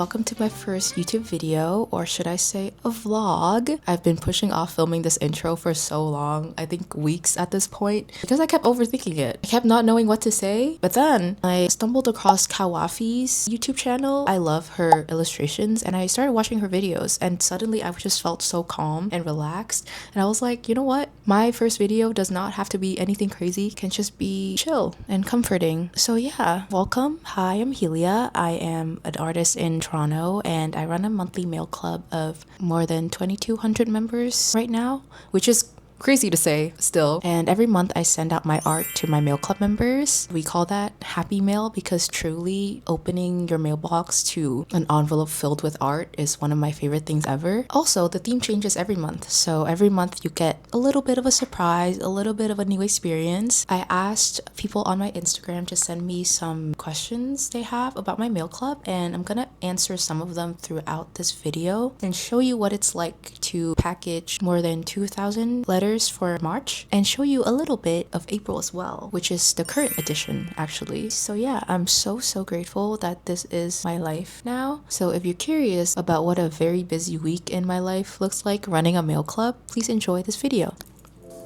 welcome to my first YouTube video, or should I say a vlog. I've been pushing off filming this intro for so long, I think weeks at this point, because I kept overthinking it. I kept not knowing what to say, but then I stumbled across Kawafi's YouTube channel. I love her illustrations and I started watching her videos, and suddenly I just felt so calm and relaxed, and I was like, you know what? My first video does not have to be anything crazy, it can just be chill and comforting. So yeah, welcome. Hi, I'm Helia. I am an artist in Toronto and I run a monthly mail club of more than 2,200 members right now, which is crazy to say still. And every month I send out my art to my mail club members. We call that happy mail because truly opening your mailbox to an envelope filled with art is one of my favorite things ever. Also, the theme changes every month, so every month you get a little bit of a surprise, a little bit of a new experience. I asked people on my Instagram to send me some questions they have about my mail club, and I'm gonna answer some of them throughout this video and show you what it's like to package more than 2,000 letters for March, and show you a little bit of April as well, which is the current edition actually. So yeah, I'm so grateful that this is my life now. So if you're curious about what a very busy week in my life looks like running a mail club, please enjoy this video.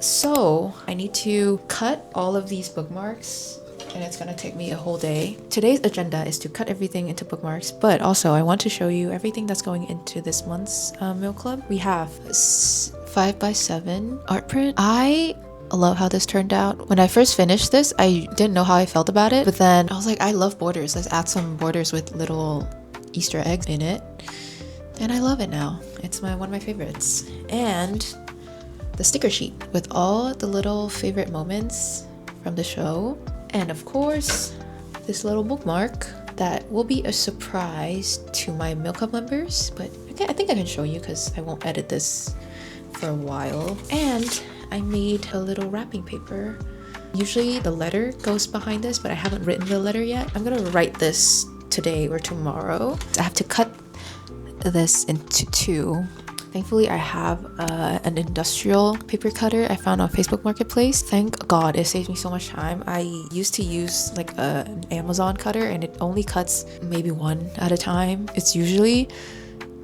So I need to cut all of these bookmarks, and it's gonna take me a whole day. Today's agenda is to cut everything into bookmarks, but also I want to show you everything that's going into this month's mail club. We have 5x7 art print. I love how this turned out. When I first finished this, I didn't know how I felt about it, but then I was like, I love borders. Let's add some borders with little Easter eggs in it. And I love it now. It's one of my favorites. And the sticker sheet with all the little favorite moments from the show. And of course, this little bookmark that will be a surprise to my mail club members, but I think I can show you because I won't edit this for a while. And I made a little wrapping paper. Usually the letter goes behind this, but I haven't written the letter yet. I'm gonna write this today or tomorrow. I have to cut this into two. Thankfully, I have an industrial paper cutter I found on Facebook Marketplace. Thank God, it saves me so much time. I used to use like an Amazon cutter and it only cuts maybe one at a time. It's usually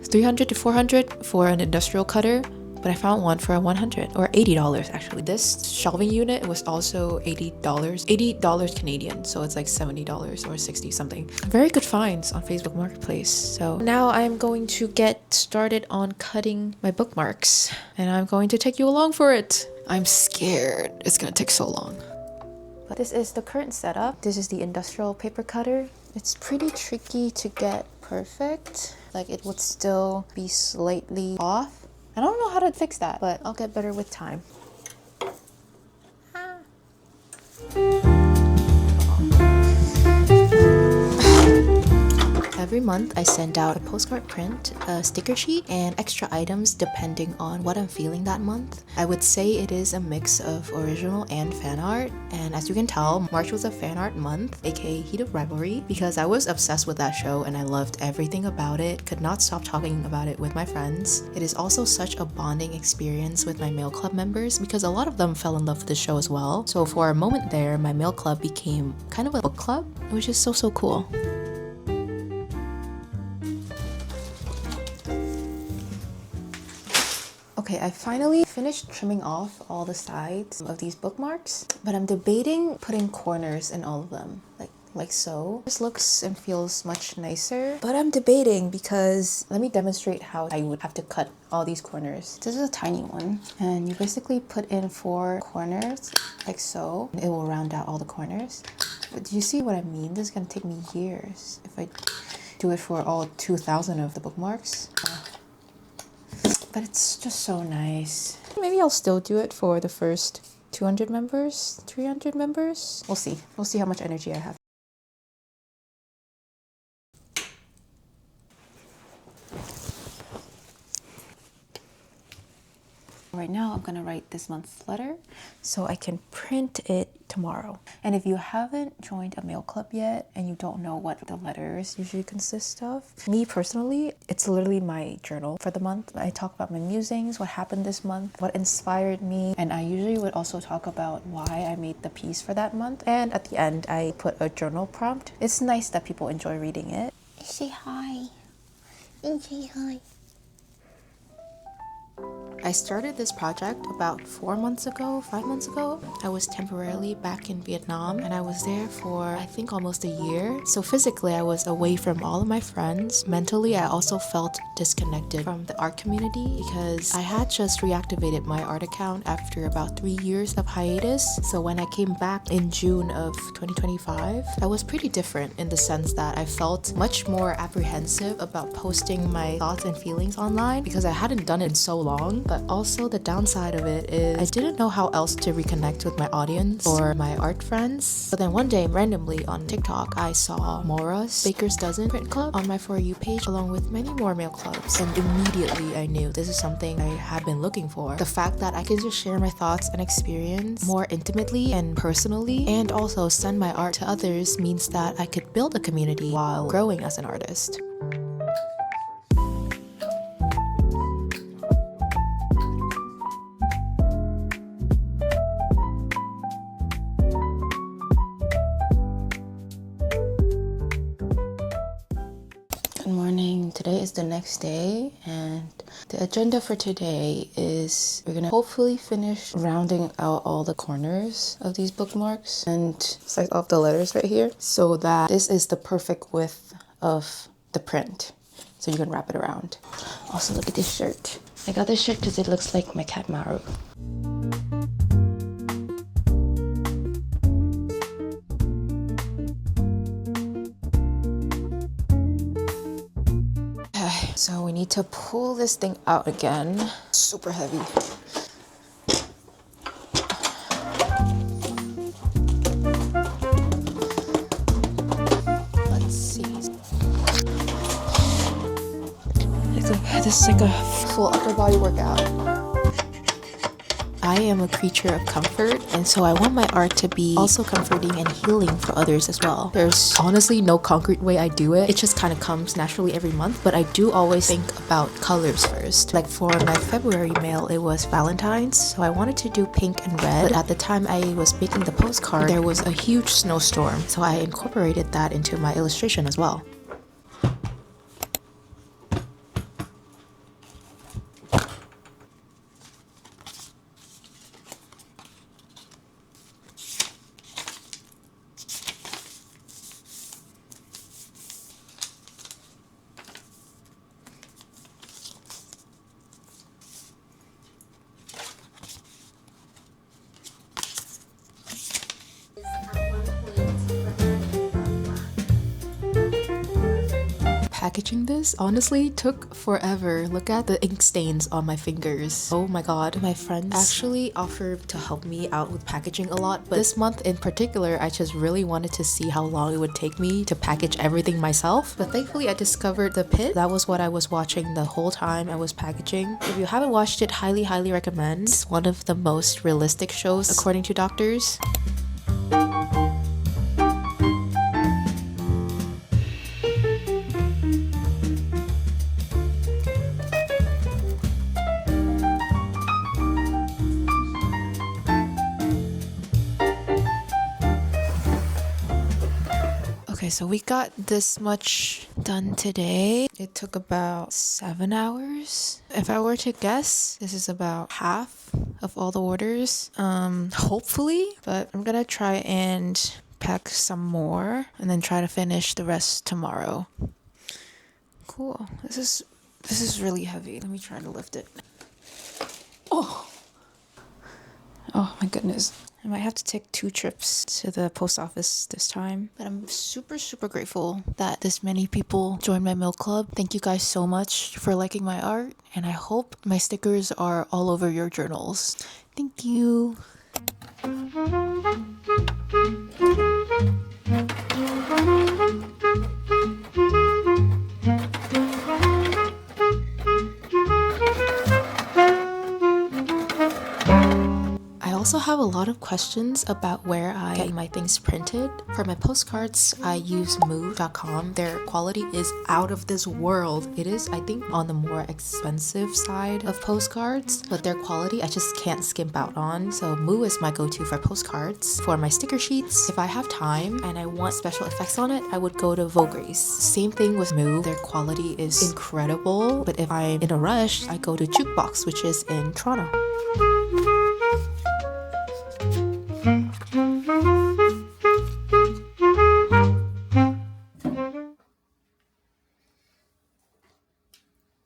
300 to 400 for an industrial cutter, but I found one for $100 or $80 actually. This shelving unit was also $80 Canadian, so it's like $70 or 60 something. Very good finds on Facebook Marketplace. So now I'm going to get started on cutting my bookmarks, and I'm going to take you along for it. I'm scared it's gonna take so long. But this is the current setup. This is the industrial paper cutter. It's pretty tricky to get perfect. Like, it would still be slightly off. I don't know how to fix that, but I'll get better with time. Every month I send out a postcard print, a sticker sheet, and extra items depending on what I'm feeling that month. I would say it is a mix of original and fan art, and as you can tell, March was a fan art month, aka Heat of Rivalry, because I was obsessed with that show and I loved everything about it, could not stop talking about it with my friends. It is also such a bonding experience with my mail club members because a lot of them fell in love with the show as well. So for a moment there, my mail club became kind of a book club, which is so cool. Okay, I finally finished trimming off all the sides of these bookmarks, but I'm debating putting corners in all of them, like so. This looks and feels much nicer, but I'm debating because let me demonstrate how I would have to cut all these corners. This is a tiny one, and you basically put in 4 corners, like so. It will round out all the corners. But do you see what I mean? This is gonna take me years if I do it for all 2,000 of the bookmarks. But it's just so nice. Maybe I'll still do it for the first 200 members, 300 members. We'll see. We'll see how much energy I have. Right now, I'm gonna write this month's letter so I can print it tomorrow. And if you haven't joined a mail club yet and you don't know what the letters usually consist of, me personally, it's literally my journal for the month. I talk about my musings, what happened this month, what inspired me, and I usually would also talk about why I made the piece for that month. And at the end, I put a journal prompt. It's nice that people enjoy reading it. Say hi. And say hi. I started this project about 4 months ago, 5 months ago. I was temporarily back in Vietnam and I was there for I think almost a year. So physically I was away from all of my friends. Mentally I also felt disconnected from the art community because I had just reactivated my art account after about 3 years of hiatus. So when I came back in June of 2025, I was pretty different in the sense that I felt much more apprehensive about posting my thoughts and feelings online because I hadn't done it in so long. But also the downside of it is I didn't know how else to reconnect with my audience or my art friends. But then one day randomly on TikTok I saw Mora's Baker's Dozen print club on my For You page along with many more mail clubs, and immediately I knew this is something I have been looking for. The fact that I can just share my thoughts and experience more intimately and personally and also send my art to others means that I could build a community while growing as an artist. Good morning. Today is the next day and the agenda for today is we're gonna hopefully finish rounding out all the corners of these bookmarks and size off the letters right here so that this is the perfect width of the print. So you can wrap it around. Also look at this shirt. I got this shirt because it looks like my cat Maru. So we need to pull this thing out again. Super heavy. Let's see. This is like a full upper body workout. I am a creature of comfort, and so I want my art to be also comforting and healing for others as well. There's honestly no concrete way I do it. It just kind of comes naturally every month, but I do always think about colors first. Like for my February mail, it was Valentine's, so I wanted to do pink and red, but at the time I was making the postcard, there was a huge snowstorm, so I incorporated that into my illustration as well. Packaging this honestly took forever. Look at the ink stains on my fingers. Oh my god. My friends actually offered to help me out with packaging a lot, but this month in particular I just really wanted to see how long it would take me to package everything myself. But thankfully I discovered The Pit. That was what I was watching the whole time I was packaging. If you haven't watched it, highly recommend. It's one of the most realistic shows according to doctors. Okay, so we got this much done today. It took about 7 hours. If I were to guess, this is about half of all the orders. Hopefully, but I'm gonna try and pack some more and then try to finish the rest tomorrow. Cool. This is really heavy. Let me try to lift it. Oh my goodness. I might have to take 2 trips to the post office this time. But I'm super grateful that this many people joined my mail club. Thank you guys so much for liking my art. And I hope my stickers are all over your journals. Thank you. I also have a lot of questions about where I get my things printed. For my postcards, I use move.com. Their quality is out of this world. It is, I think, on the more expensive side of postcards, but their quality I just can't skimp out on. So Moo is my go-to for postcards. For my sticker sheets, if I have time and I want special effects on it, I would go to Vogries. Same thing with Moo. Their quality is incredible, but if I'm in a rush, I go to Jukebox, which is in Toronto.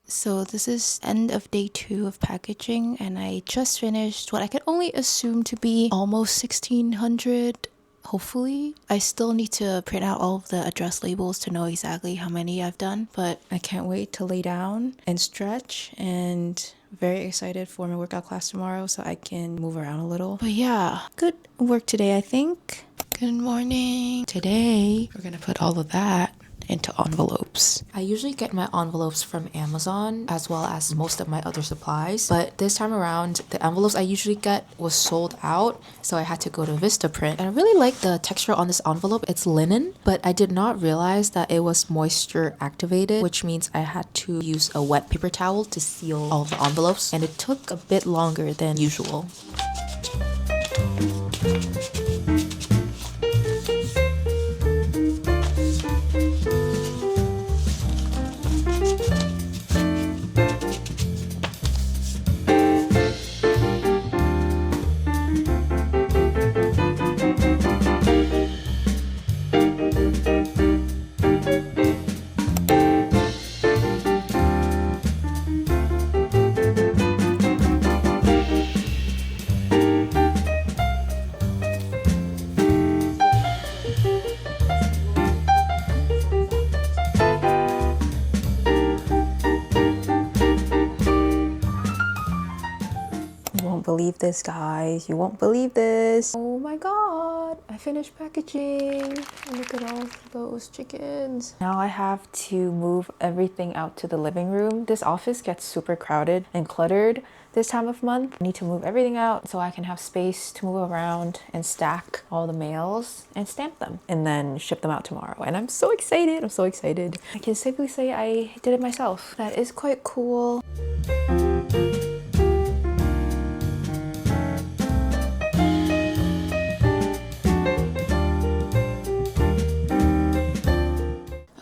So this is end of day 2 of packaging, and I just finished what I could only assume to be almost 1,600. Hopefully. I still need to print out all of the address labels to know exactly how many I've done, but I can't wait to lay down and stretch, and very excited for my workout class tomorrow so I can move around a little. But yeah, good work today, I think. Good morning. Today, we're gonna put all of that into envelopes. I usually get my envelopes from Amazon as well as most of my other supplies, but this time around the envelopes I usually get was sold out, so I had to go to Vistaprint. And I really like the texture on this envelope. It's linen, but I did not realize that it was moisture activated, which means I had to use a wet paper towel to seal all of the envelopes, and it took a bit longer than usual. Believe this, guys. You won't believe this. Oh my god, I finished packaging. Look at all of those chickens. Now I have to move everything out to the living room. This office gets super crowded and cluttered this time of month. I need to move everything out so I can have space to move around and stack all the mails and stamp them and then ship them out tomorrow. And I'm so excited. I'm so excited. I can safely say I did it myself. That is quite cool.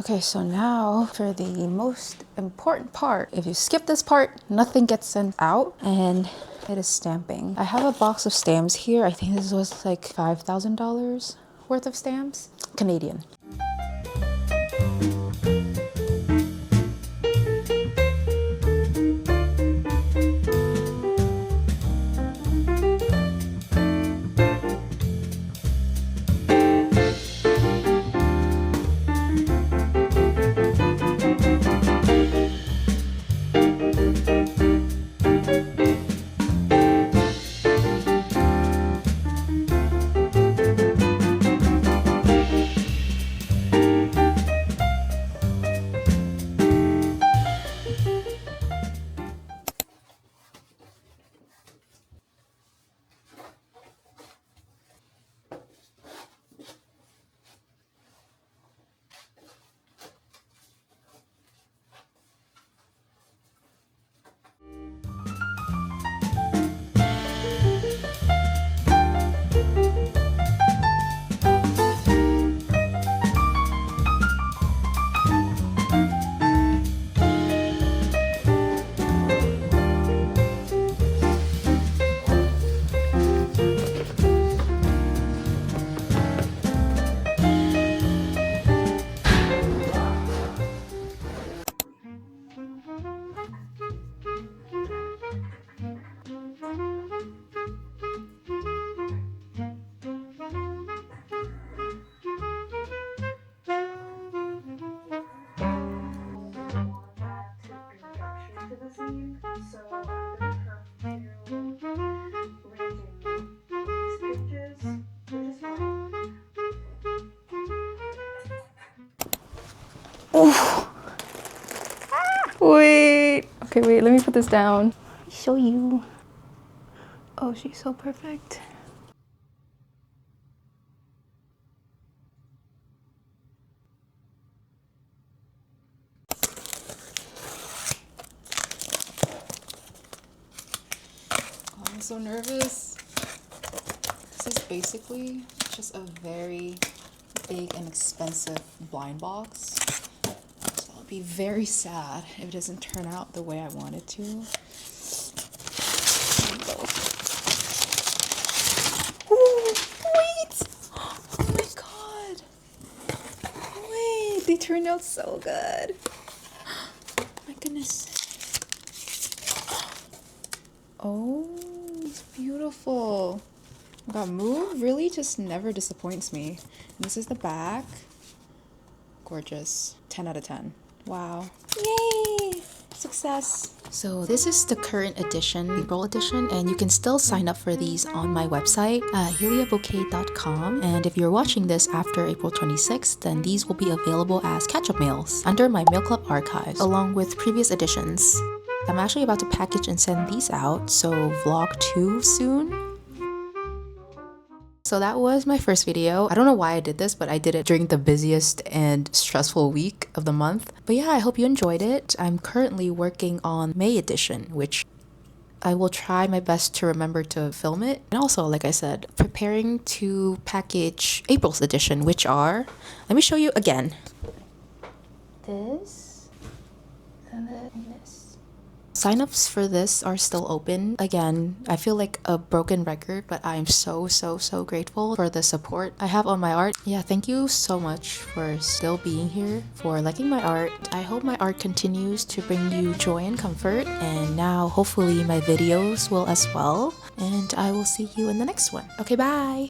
Okay, so now for the most important part. If you skip this part, nothing gets sent out, and it is stamping. I have a box of stamps here. I think this was like $5,000 worth of stamps, Canadian. Wait. Okay, wait, let me put this down. Show you. Oh, she's so perfect. so nervous. This is basically just a very big and expensive blind box. So I'll be very sad if it doesn't turn out the way I want it to. Ooh, wait! Oh my god! Wait, they turned out so good. My goodness. Oh, it's beautiful. Oh god, Move really just never disappoints me. And this is the back. Gorgeous. 10 out of 10. Wow. Yay! Success. So this is the current edition, April edition, and you can still sign up for these on my website, helia.boke.com. And if you're watching this after April 26th, then these will be available as catch-up mails under my Mail Club archives, along with previous editions. I'm actually about to package and send these out, so vlog 2 soon. So that was my first video. I don't know why I did this, but I did it during the busiest and stressful week of the month. But yeah, I hope you enjoyed it. I'm currently working on May edition, which I will try my best to remember to film it. And also, like I said, preparing to package April's edition, which are, let me show you again. This and then this. Signups for this are still open. Again, I feel like a broken record, but I'm so grateful for the support I have on my art. Yeah, thank you so much for still being here, for liking my art. I hope my art continues to bring you joy and comfort, and now hopefully my videos will as well. And I will see you in the next one. Okay, bye!